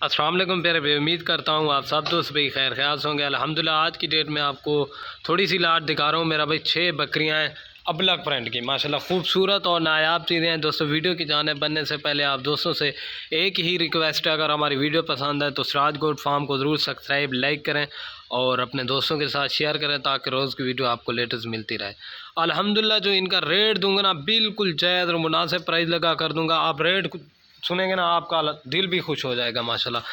अस्सलाम वालेकुम प्यारे भाई, उम्मीद करता हूँ आप सब दोस्त भाई खैर ख्याल होंगे। अल्हम्दुलिल्लाह आज की डेट में आपको थोड़ी सी लाट दिखा रहा हूँ। मेरा भाई 6 बकरियाँ हैं अबलग प्रिंट की, माशाल्लाह खूबसूरत और नायाब चीज़ें हैं। दोस्तों वीडियो की जानिब बनने से पहले आप दोस्तों से एक ही रिक्वेस्ट है, अगर हमारी वीडियो पसंद है तो सिराज गोट फार्म को ज़रूर सब्सक्राइब लाइक करें और अपने दोस्तों के साथ शेयर करें ताकि रोज़ की वीडियो आपको लेटेस्ट मिलती रहे। अल्हम्दुलिल्लाह जो इनका रेट दूंगा ना बिल्कुल जायज़ और मुनासिब प्राइस लगा कर दूंगा। आप रेट सुनेंगे ना आपका दिल भी खुश हो जाएगा। माशाल्लाह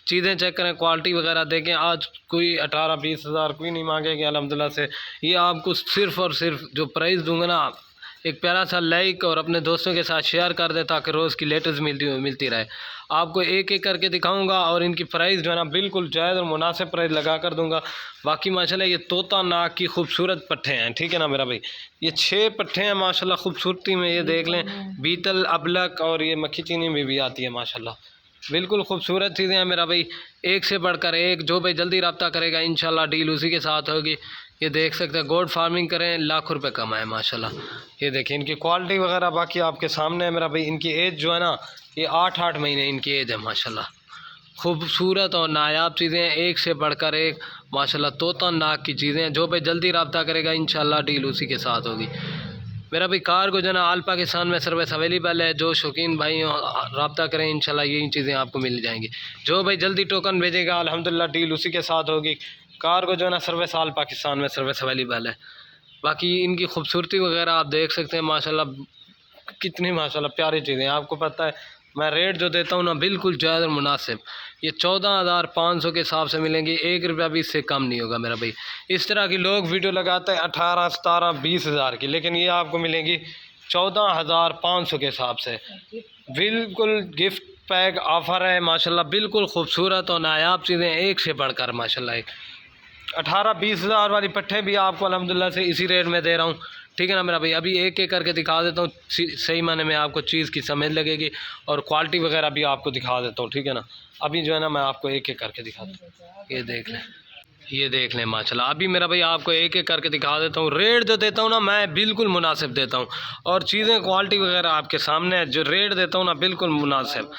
चीज़ें चेक करें, क्वालिटी वगैरह देखें। आज कोई 18-20 हज़ार कोई नहीं मांगेगा अल्हम्दुलिल्लाह से। ये आपको सिर्फ़ और सिर्फ जो प्राइस दूंगा ना, एक प्यारा सा लाइक और अपने दोस्तों के साथ शेयर कर दे ताकि रोज़ की लेटेस्ट मिलती रहे। आपको एक एक करके दिखाऊंगा और इनकी प्राइस जो है ना बिल्कुल जायज़ और मुनासिब प्राइस लगा कर दूंगा। बाकी माशाल्लाह ये तोता नाक की खूबसूरत पट्ठे हैं, ठीक है ना मेरा भाई। ये 6 पट्ठे हैं माशाल्लाह खूबसूरती में, ये देख लें। बीतल अबलक और ये मक्खी चीनी में भी आती है माशाल्लाह, बिल्कुल खूबसूरत चीज़ें हैं मेरा भाई। एक से बढ़कर एक, जो भाई जल्दी रब्ता करेगा इंशाल्लाह डील उसी के साथ होगी। ये देख सकते हैं, गोट फार्मिंग करें लाखों रुपए कमाएं माशाल्लाह। ये देखिए इनकी क्वालिटी वगैरह बाकी आपके सामने है मेरा भाई। इनकी एज जो है ना ये 8-8 महीने इनकी एज है माशाल्लाह। खूबसूरत और नायाब चीज़ें हैं, एक से बढ़कर एक माशाल्लाह। तोता नाक की चीज़ें हैं, जो भाई जल्दी रब्ता करेगा इंशाल्लाह डील उसी के साथ होगी मेरा भाई। कार को जो है ना आल पाकिस्तान में सर्विस अवेलेबल है। जो शौकीन भाई रब्ता करें इंशाल्लाह यही चीज़ें आपको मिल जाएंगी। जो भाई जल्दी टोकन भेजेगा अल्हम्दुलिल्लाह डील उसी के साथ होगी। कार को जो है ना सर्विस आल पाकिस्तान में सर्विस अवेलेबल है। बाकी इनकी खूबसूरती वगैरह आप देख सकते हैं माशाल्लाह, कितनी माशाल्लाह प्यारी चीज़ें हैं। आपको पता है मैं रेट जो देता हूँ ना बिल्कुल जायज़ और मुनासिब। ये 14,500 के हिसाब से मिलेंगी, 1 रुपया भी इससे कम नहीं होगा मेरा भाई। इस तरह की लोग वीडियो लगाते हैं 18, 17, 20 हज़ार की, लेकिन ये आपको मिलेंगी 14,500 के हिसाब से। बिल्कुल गिफ्ट पैक ऑफ़र है माशाल्लाह। बिल्कुल खूबसूरत और नायाब चीज़ें एक से बढ़कर माशाल्लाह। 18-20 हज़ार वाली पट्ठे भी आपको अल्हम्दुलिल्लाह से इसी रेट में दे रहा हूँ, ठीक है ना मेरा भाई। अभी एक एक करके दिखा देता हूँ, सही माने में आपको चीज़ की समझ लगेगी और क्वालिटी वगैरह भी आपको दिखा देता हूँ, ठीक है ना। अभी जो है ना मैं आपको एक एक करके दिखाता हूँ। ये देख लें, ये देख लें माशाल्लाह। अभी मेरा भाई आपको एक एक करके दिखा देता हूँ। रेट जो देता हूँ ना मैं बिल्कुल मुनासिब देता हूँ और चीज़ें क्वालिटी वगैरह आपके सामने है। जो रेट देता हूँ ना बिल्कुल मुनासिब।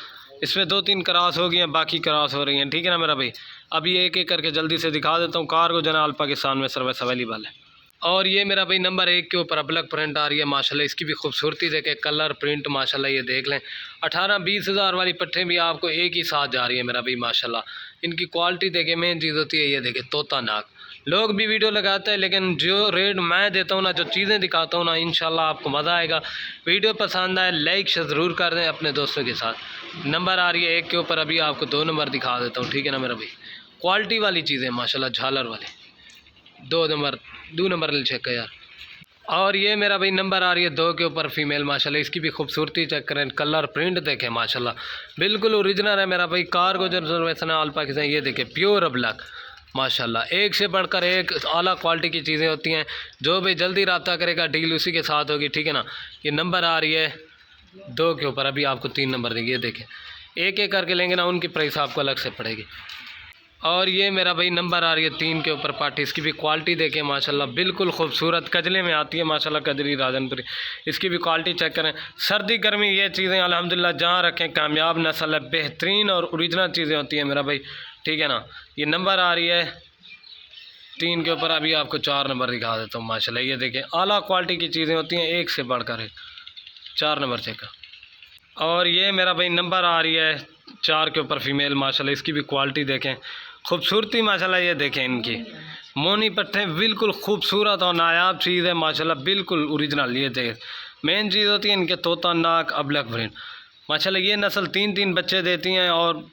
इसमें 2-3 क्रॉस हो गई हैं, बाकी क्रॉस हो रही हैं, ठीक है ना मेरा भाई। अभी एक एक करके जल्दी से दिखा देता हूँ। कार को जनाल पाकिस्तान में सर्विस अवेलेबल है। और ये मेरा भाई नंबर 1 के ऊपर अबलग प्रिंट आ रही है माशाल्लाह। इसकी भी खूबसूरती देखें, कलर प्रिंट माशाल्लाह। ये देख लें 18-20 हज़ार वाली पट्टे भी आपको एक ही साथ जा रही है मेरा भाई माशाल्लाह। इनकी क्वालिटी देखें, मेन चीज़ होती है ये देखें तोता नाक। लोग भी वीडियो लगाते हैं लेकिन जो रेट मैं देता हूँ ना, जो चीज़ें दिखाता हूँ ना, इंशाल्लाह आपको मज़ा आएगा। वीडियो पसंद आए लाइक ज़रूर कर दें अपने दोस्तों के साथ। नंबर आ रही है 1 के ऊपर, अभी आपको 2 नंबर दिखा देता हूँ, ठीक है ना मेरा भाई। क्वालिटी वाली चीज़ें माशाल्लाह, झालर वाले 2 नंबर ले चेक यार। और ये मेरा भाई नंबर आ रही है 2 के ऊपर फीमेल माशाल्लाह। इसकी भी खूबसूरती चेक करें, कलर प्रिंट देखें माशाल्लाह, बिल्कुल ओरिजिनल है मेरा भाई। कार को रिजर्वेशन आल पाकिस्तान, ये देखें प्योर अबलक माशाल्लाह। एक से बढ़कर एक आला क्वालिटी की चीज़ें होती हैं। जो भी जल्दी रब्ता करेगा डील उसी के साथ होगी, ठीक है ना। ये नंबर आ रही है 2 के ऊपर, अभी आपको 3 नंबर देंगे। ये देखें एक एक करके लेंगे ना, उनकी प्राइस आपको अलग से पड़ेगी। और ये मेरा भाई नंबर आ रही है 3 के ऊपर पार्टी। इसकी भी क्वालिटी देखें माशाल्लाह, बिल्कुल खूबसूरत कजले में आती है माशाल्लाह, कजरी राजनपुरी। इसकी भी क्वालिटी चेक करें। सर्दी गर्मी ये चीज़ें अल्हम्दुलिल्लाह जहाँ रखें कामयाब नस्ल है, बेहतरीन और ओरिजिनल चीज़ें होती हैं मेरा भाई, ठीक है ना। ये नंबर आ रही है 3 के ऊपर, अभी आपको 4 नंबर दिखा देता हूँ माशाल्लाह। ये देखें आला क्वालिटी की चीज़ें होती हैं, एक से बढ़कर एक। 4 नंबर चेक। और ये मेरा भाई नंबर आ रही है 4 के ऊपर फीमेल माशाल्लाह। इसकी भी क्वालिटी देखें, खूबसूरती माशाल्लाह। ये देखें इनकी मोनी पट्टे, बिल्कुल खूबसूरत और नायाब चीज़ है माशाल्लाह, बिल्कुल ओरिजिनल। ये देख मेन चीज़ होती है इनके तोता नाक अबलक प्रिंट माशाल्लाह। ये नस्ल 3-3 बच्चे देती हैं और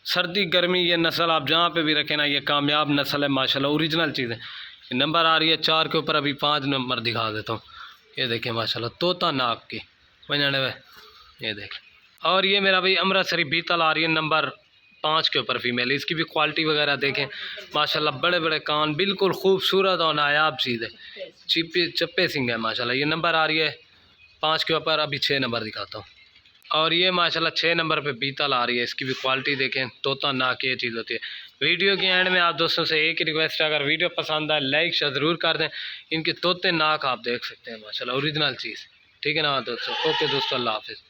सर्दी गर्मी ये नस्ल आप जहाँ पे भी रखें ना, ये कामयाब नस्ल है माशाल्लाह, ओरिजिनल चीज़ है। नंबर आ रही है 4 के ऊपर, अभी 5 नंबर दिखा देता हूँ। ये देखें माशाल्लाह तोता नाक की 95, ये देख। और ये मेरा भाई अमृतसरी बीतल आ रही है नंबर 5 के ऊपर फीमेल। इसकी भी क्वालिटी वगैरह देखें माशाल्लाह, बड़े बड़े कान, बिल्कुल खूबसूरत और नायाब चीज़ है। चप्पे सिंग है माशाल्लाह। ये नंबर आ रही है 5 के ऊपर, अभी 6 नंबर दिखाता हूँ। और ये माशाल्लाह 6 नंबर पे बीतल आ रही है। इसकी भी क्वालिटी देखें, तोता नाक ये चीज़ होती है। वीडियो के एंड में आप दोस्तों से एक ही रिक्वेस्ट है, अगर वीडियो पसंद आए लाइक ज़रूर कर दें। इनके तोते नाक आप देख सकते हैं माशाल्लाह, ओरिजिनल चीज़, ठीक है ना दोस्तों। ओके दोस्तों, अल्लाह हाफिज़।